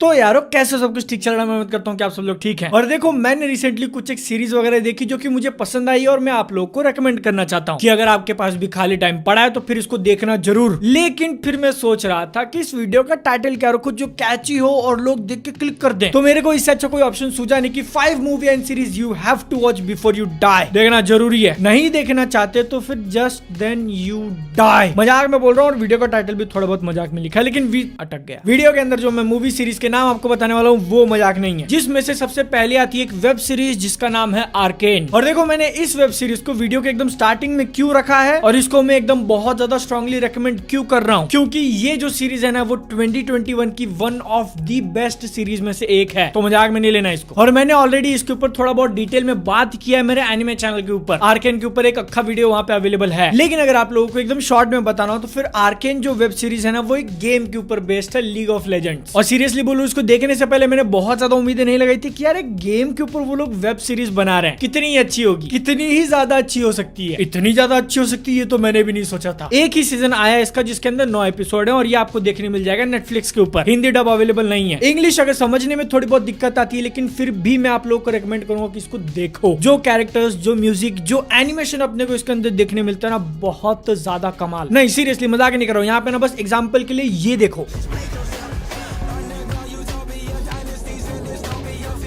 तो यारो कैसे सब कुछ ठीक चल रहा है। मैं उम्मीद करता हूँ कि आप सब लोग ठीक हैं। और देखो मैंने रिसेंटली कुछ एक सीरीज वगैरह देखी जो कि मुझे पसंद आई और मैं आप लोग को रेकमेंड करना चाहता हूँ कि अगर आपके पास भी खाली टाइम पड़ा है तो फिर इसको देखना जरूर। लेकिन फिर मैं सोच रहा था कि इस वीडियो का टाइटल क्या रखूं जो कैची हो और लोग देख के क्लिक कर दें। तो मेरे को इससे अच्छा कोई ऑप्शन सूझा नहीं कि 5 movie and series you have to watch before you die. देखना जरूरी है, नहीं देखना चाहते तो फिर जस्ट देन यू डाई। मजाक में बोल रहा हूँ और वीडियो का टाइटल भी थोड़ा बहुत मजाक में लिखा है, लेकिन अटक गया। वीडियो के अंदर जो मैं मूवी सीरीज के नाम आपको बताने वाला वो मजाक नहीं है, जिसमें से सबसे पहले आती है एक वेब सीरीज जिसका नाम है आर्केन। और देखो मैंने इस वेब सीरीज को वीडियो के एकदम स्टार्टिंग में क्यों रखा है और इसको मैं एकदम बहुत ज्यादा स्ट्रांगली रेकमेंड क्यों कर रहा हूँ, क्योंकि ये जो सीरीज है ना वो 2021 की one of the best series में से एक है। तो मजाक में नहीं लेना इसको। और मैंने ऑलरेडी इसके ऊपर थोड़ा बहुत डिटेल में बात किया है मेरे एनिमे चैनल के ऊपर। आर्केन के ऊपर एक अक्खा वीडियो वहां पे अवेलेबल है। लेकिन अगर आप लोगों को एकदम शॉर्ट में बताना हो तो फिर आर्केन जो वेब सीरीज है ना वो एक गेम के ऊपर बेस्ड है, लीग ऑफ लेजेंड्स। और सीरियसली बोलूं इसको देखने से पहले मैंने बहुत ज्यादा उम्मीदें नहीं लगाई थी कि यार एक गेम के ऊपर वो लोग वेब सीरीज बना रहे हैं, कितनी अच्छी होगी, कितनी ही ज्यादा अच्छी हो सकती है, इतनी ज्यादा अच्छी हो सकती है ये तो मैंने भी नहीं सोचा था। एक ही सीजन आया है इसका जिसके अंदर 9 एपिसोड है और ये आपको देखने मिल जाएगा नेटफ्लिक्स के ऊपर। हिंदी डब अवेलेबल नहीं है। इंग्लिश अगर समझने में थोड़ी बहुत दिक्कत आती है लेकिन फिर भी मैं आप लोग को रेकमेंड करूंगा कि इसको देखो। जो कैरेक्टर्स, जो म्यूजिक, जो एनिमेशन अपने को इसके अंदर देखने मिलता है ना बहुत ज्यादा कमाल। नहीं सीरियसली मजाक नहीं कर रहा हूं यहाँ पे ना, बस एग्जाम्पल के लिए ये देखो।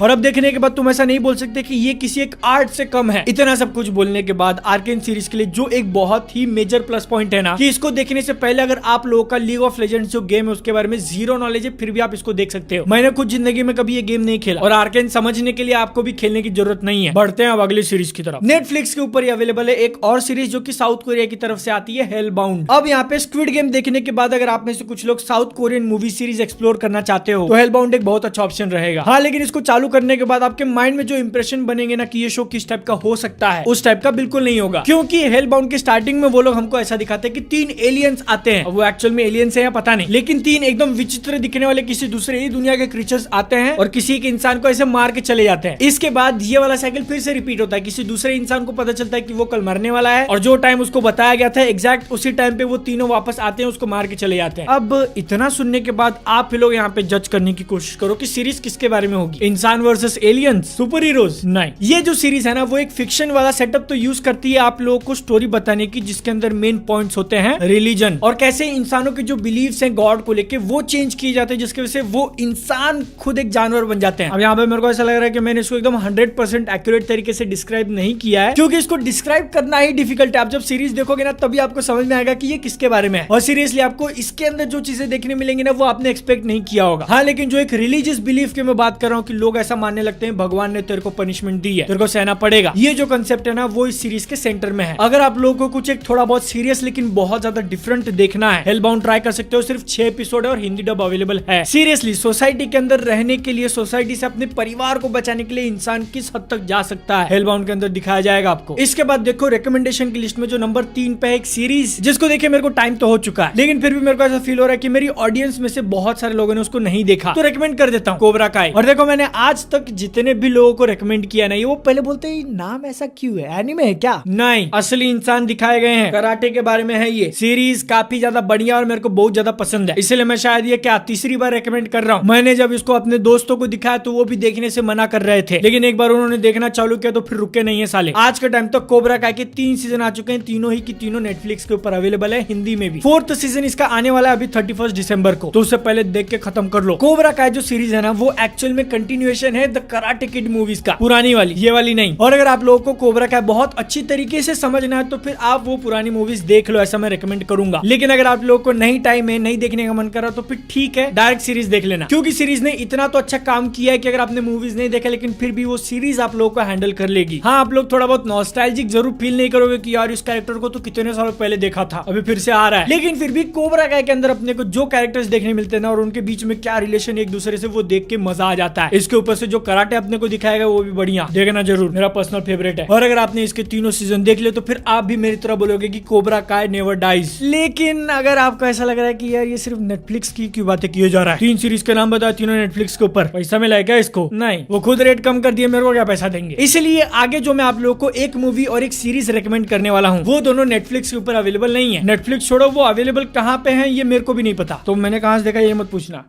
और अब देखने के बाद तुम ऐसा नहीं बोल सकते कि ये किसी एक आर्ट से कम है। इतना सब कुछ बोलने के बाद आर्केन सीरीज के लिए जो एक बहुत ही मेजर प्लस पॉइंट है ना कि इसको देखने से पहले अगर आप लोगों का लीग ऑफ लेजेंड्स जो गेम है उसके बारे में जीरो नॉलेज है फिर भी आप इसको देख सकते हो। मैंने खुद जिंदगी में कभी ये गेम नहीं खेला और आर्केन समझने के लिए आपको भी खेलने की जरूरत नहीं है। बढ़ते हैं अब अगली सीरीज की तरफ। नेटफ्लिक्स के ऊपर अवेलेबल है एक और सीरीज जो की साउथ कोरिया की तरफ से आती है, हेलबाउंड। अब यहाँ पे स्क्विड गेम देखने के बाद अगर आप में से कुछ लोग south Korean movie series explore करना चाहते हो तो हेलबाउंड एक बहुत अच्छा ऑप्शन रहेगा। हाँ लेकिन इसको चालू करने के बाद आपके माइंड में जो इंप्रेशन बनेंगे ना कि ये शो किस टाइप का हो सकता है उस टाइप का बिल्कुल नहीं होगा, क्योंकि हेलबाउंड की स्टार्टिंग में वो लोग हमको ऐसा दिखाते हैं कि 3 एलियंस आते हैं। वो एक्चुअल में एलियंस है या पता नहीं, लेकिन 3 एकदम विचित्र दिखने वाले किसी दूसरे ही दुनिया के क्रीचर्स आते हैं और किसी एक इंसान को ऐसे मार के चले जाते हैं। इसके बाद ये वाला साइकिल फिर से रिपीट होता है। किसी दूसरे इंसान को पता चलता है कि वो कल मरने वाला है और जो टाइम उसको बताया गया था एग्जैक्ट उसी टाइम पे वो तीनों वापस आते हैं, उसको मार के चले जाते हैं। अब इतना सुनने के बाद आप लोग यहाँ पे जज करने की कोशिश करो कि सीरीज किसके बारे में होगी, इंसान वर्सेस एलियंस, सुपर हीरोज? नहीं, ये जो सीरीज है ना वो एक फिक्शन वाला सेटअप तो यूज करती है आप लोगों को स्टोरी बताने की, जिसके अंदर मेन पॉइंट्स होते हैं रिलीजन और कैसे इंसानों के जो बिलीव्स हैं गॉड को लेके वो चेंज किए जाते हैं, जिसकी वजह से वो इंसान खुद एक जानवर बन जाते हैं। अब यहाँ पे मेरे को ऐसा लग रहा है कि मैंने इसको एकदम 100% एक्यूरेट तरीके से डिस्क्राइब नहीं किया है, क्योंकि इसको डिस्क्राइब करना ही डिफिकल्ट है। आप जब सीरीज देखोगे ना तभी आपको समझ में आएगा कि ये किसके बारे में है और सीरियसली आपको इसके अंदर जो चीजें देखने मिलेंगी ना वो आपने एक्सपेक्ट नहीं किया होगा। हाँ लेकिन जो एक रिलीजियस बिलीफ की मैं बात कर रहा हूँ कि लोग ऐसा मानने लगते हैं भगवान ने तेरे को पनिशमेंट दी है, तेरे को सहना पड़ेगा, ये जो कंसेप्ट है ना वो इस सीरीज के सेंटर में है। अगर आप लोगों को कुछ एक थोड़ा बहुत सीरियस लेकिन बहुत ज्यादा डिफरेंट देखना है, हेलबाउंड ट्राई कर सकते हो। सिर्फ 6 एपिसोड है और हिंदी डब अवेलेबल है। सीरियसली सोसाइटी के अंदर रहने के लिए, सोसाइटी से अपने परिवार को बचाने के लिए इंसान किस हद तक जा सकता है हेलबाउंड के अंदर दिखाया जाएगा आपको। इसके बाद देखो रिकमेंडेशन की लिस्ट में जो नंबर 3 पे है एक सीरीज जिसको देखे मेरे को टाइम तो हो चुका है, लेकिन फिर भी मेरे को ऐसा फील हो रहा है कि मेरी ऑडियंस में से बहुत सारे लोगों ने उसको नहीं देखा, तो रेकमेंड कर देता हूँ, कोबरा काई। और देखो मैंने आज तक जितने भी लोगों को रेकमेंड किया ना वो पहले बोलते हैं नाम ऐसा क्यों है, एनिमे है क्या? नहीं, असली इंसान दिखाए गए हैं, कराटे के बारे में है ये सीरीज। काफी ज्यादा बढ़िया और मेरे को बहुत ज्यादा पसंद है, इसलिए मैं शायद ये क्या तीसरी बार रेकमेंड कर रहा हूँ। मैंने जब इसको अपने दोस्तों को दिखाया तो वो भी देखने से मना कर रहे थे, लेकिन एक बार उन्होंने देखना चालू किया तो फिर रुके नहीं है साले। आज के टाइम तक कोबरा काई के 3 सीजन आ चुके हैं, तीनों ही की तीनों नेटफ्लिक्स के ऊपर अवेलेबल है, हिंदी में भी। 4th सीजन इसका आने वाला है अभी 31 दिसंबर को, तो उससे पहले देख के खत्म कर लो। कोबरा काई जो सीरीज है ना वो एक्चुअल में कंटिन्यूएशन है द कराटे किड मूवीज का, पुरानी वाली, ये वाली नहीं। और अगर आप लोगों को कोबरा काई बहुत अच्छी तरीके से समझना है तो फिर आप वो पुरानी मूवीज देख लो, ऐसा मैं रेकमेंड करूंगा। लेकिन अगर आप लोगों को नहीं टाइम है, नहीं देखने का मन कर रहा तो फिर ठीक है, डायरेक्ट सीरीज देख लेना, क्योंकि सीरीज ने इतना तो अच्छा काम किया है कि अगर आपने मूवीज नहीं देखा लेकिन फिर भी वो सीरीज आप लोगों को हैंडल कर लेगी। हाँ आप लोग थोड़ा बहुत नॉस्टैल्जिक जरूर फील नहीं करोगे कि यार इस कैरेक्टर को तो कितने सालों पहले देखा था, अभी फिर से आ रहा है, लेकिन फिर भी कोबरा काई के अंदर अपने को जो कैरेक्टर्स देखने मिलते हैं ना और उनके बीच में क्या रिलेशन एक दूसरे से, वो देख के मजा आ जाता है। इसके ऊपर से जो कराटे अपने को दिखाएगा वो भी बढ़िया, देखना जरूर, मेरा पर्सनल फेवरेट है। और अगर आपने इसके तीनों सीजन देख लिया तो फिर आप भी मेरी तरह बोलोगे कि कोबरा काई नेवर डाइज। लेकिन अगर आपको ऐसा लग रहा है कि यार ये सिर्फ नेटफ्लिक्स की क्यों बातें किए जा रहा है, 3 सीरीज के नाम बताया, तीनों नेटफ्लिक्स के ऊपर, पैसा मिला है क्या इसको? नहीं, वो खुद रेट कम कर दिए, मेरे को क्या पैसा देंगे। इसलिए आगे जो मैं आप लोगों को एक मूवी और एक सीरीज रेकमेंड करने वाला हूँ वो दोनों नेटफ्लिक्स के ऊपर अवेलेबल नहीं है। नेटफ्लिक्स छोड़ो, वो अवेलेबल कहाँ पे है ये मेरे को भी नहीं पता, तो मैंने कहाँ से देखा ये मत पूछना,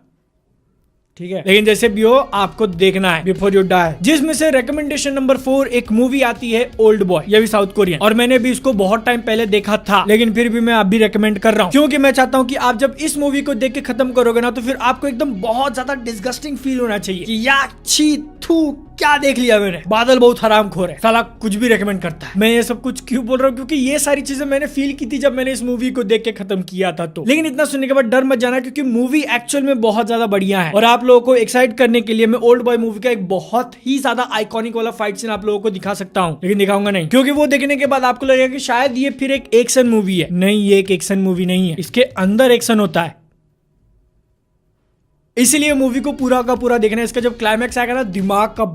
ठीक है, लेकिन जैसे भी हो आपको देखना है बिफोर यू डाई। जिसमें से रिकमेंडेशन नंबर 4 एक मूवी आती है ओल्ड बॉय, ये भी साउथ कोरियन, और मैंने भी इसको बहुत टाइम पहले देखा था, लेकिन फिर भी मैं अभी रिकमेंड कर रहा हूँ क्योंकि मैं चाहता हूँ कि आप जब इस मूवी को देख के खत्म करोगे ना तो फिर आपको एकदम बहुत ज्यादा डिस्गस्टिंग फील होना चाहिए कि यार छी थू क्या देख लिया मैंने, बादल बहुत हरामखोर है, साला कुछ भी रेकमेंड करता है। मैं ये सब कुछ क्यों बोल रहा हूँ क्योंकि ये सारी चीजें मैंने फील की थी जब मैंने इस मूवी को देख के खत्म किया था। तो लेकिन इतना सुनने के बाद डर मत जाना क्योंकि मूवी एक्चुअल में बहुत ज्यादा बढ़िया है, और आप लोगों को एक्साइट करने के लिए मैं ओल्ड बॉय मूवी का एक बहुत ही ज्यादा आइकॉनिक वाला फाइट सीन आप लोगों को दिखा सकता हूँ, लेकिन दिखाऊंगा नहीं क्योंकि वो देखने के बाद आपको लगेगा कि शायद ये फिर एक एक्शन मूवी है। नहीं, ये एक एक्शन मूवी नहीं है, इसके अंदर एक्शन होता है, इसलिए मूवी को पूरा का पूरा देखना है। इसका जब क्लाइमैक्स आएगा ना दिमाग का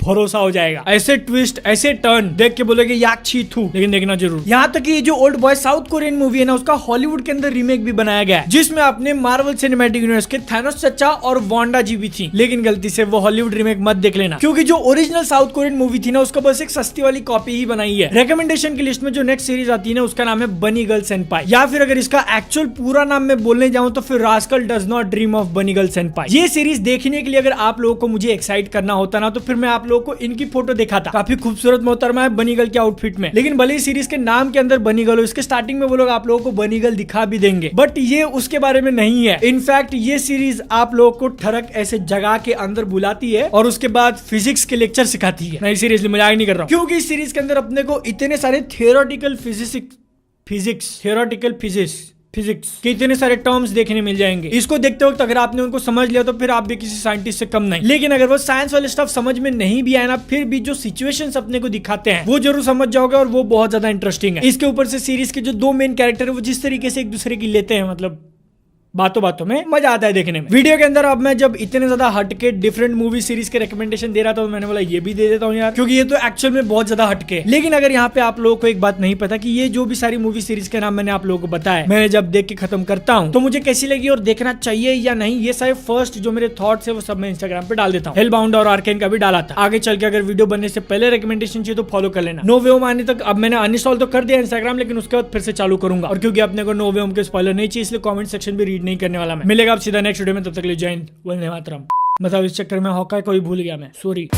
भरोसा हो जाएगा, ऐसे ट्विस्ट ऐसे टर्न देख के बोलोगे याक छी थू, लेकिन देखना जरूर। यहाँ तक कि ये जो old boy south Korean movie है ना उसका हॉलीवुड के अंदर रीमेक भी बनाया गया है जिसमें अपने मार्वल सिनेमैटिक यूनिवर्स के थैनोस चचा और वांडा जी भी थी, लेकिन गलती से वो हॉलीवुड रीमेक मत देख लेना क्योंकि जो ओरिजिनल साउथ कोरियन मूवी थी ना उसका बस एक सस्ती वाली कॉपी ही बनाई है। रिकमेंडेशन की लिस्ट में जो नेक्स्ट सीरीज आती है ना उसका नाम है बनी गर्ल सेनपाई, या फिर अगर इसका एक्चुअल पूरा नाम मैं बोलने जाऊं तो फिर rascal does not dream of बनी गर्ल सेनपाई। ये सीरीज देखने के लिए अगर आप लोगों को मुझे एक्साइट करना होता ना तो फिर मैं आप लोगों को इनकी फोटो देखा था, काफी खूबसूरत मोहतरमा है बनी गर्ल के आउटफिट में, लेकिन भले ही सीरीज के नाम के अंदर बनी गर्ल हो, इसके स्टार्टिंग में वो लोग आप लोगों को बनी गर्ल दिखा भी देंगे, बट ये उसके बारे में नहीं है। इनफैक्ट ये सीरीज आप लोगों को ठरक ऐसे जगह के अंदर बुलाती है और उसके बाद फिजिक्स के लेक्चर सिखाती है। नहीं सीरियसली मजाक नहीं कर रहा हूँ क्योंकि इस सीरीज के अंदर अपने को इतने सारे थियोरेटिकल फिजिक्स के इतने सारे टर्म्स देखने मिल जाएंगे। इसको देखते वक्त अगर आपने उनको समझ लिया तो फिर आप भी किसी साइंटिस्ट से कम नहीं, लेकिन अगर वो साइंस वाले स्टफ समझ में नहीं भी आए ना फिर भी जो सिचुएशंस अपने को दिखाते हैं वो जरूर समझ जाओगे और वो बहुत ज्यादा इंटरेस्टिंग है। इसके ऊपर से सीरीज के जो 2 मेन कैरेक्टर है वो जिस तरीके से एक दूसरे की लेते हैं, मतलब बातों में मजा आता है देखने में। वीडियो के अंदर अब मैं जब इतने ज्यादा हटके डिफरेंट मूवी सीरीज के रिकमेंडेशन दे रहा था तो मैंने बोला ये भी दे देता हूँ यार क्योंकि ये तो एक्चुअल में बहुत ज्यादा हटके। लेकिन अगर यहाँ पे आप लोगों को एक बात नहीं पता कि ये जो भी सारी मूवी सीरीज के नाम मैंने आप लोगों को बताया मैंने जब देख के खत्म करता हूँ तो मुझे कैसी लगी और देखना चाहिए या नहीं, ये सारे फर्स्ट जो मेरे थॉट्स है वो सब मैं इंस्टाग्राम पे डाल देता हूँ। हेलबाउंड और आर्केन का भी डाला था। आगे चल के अगर वीडियो बनने से पहले रिकमेंडेशन चाहिए तो फॉलो कर लेना। नो वे होम आने तक अब मैंने अनइंस्टॉल तो कर दिया इंस्टाग्राम, लेकिन उसके बाद फिर से चालू करूंगा, और क्योंकि अपने को नो वे होम के स्पॉइलर नहीं चाहिए इसलिए कमेंट सेक्शन भी रीड नहीं करने वाला मैं। आप सीधा नेक्स्ट वीडियो में, तब तक ले जय हिंद वंदे मातरम। मतलब इस चक्कर में हॉकाई को भी भूल गया मैं, सॉरी।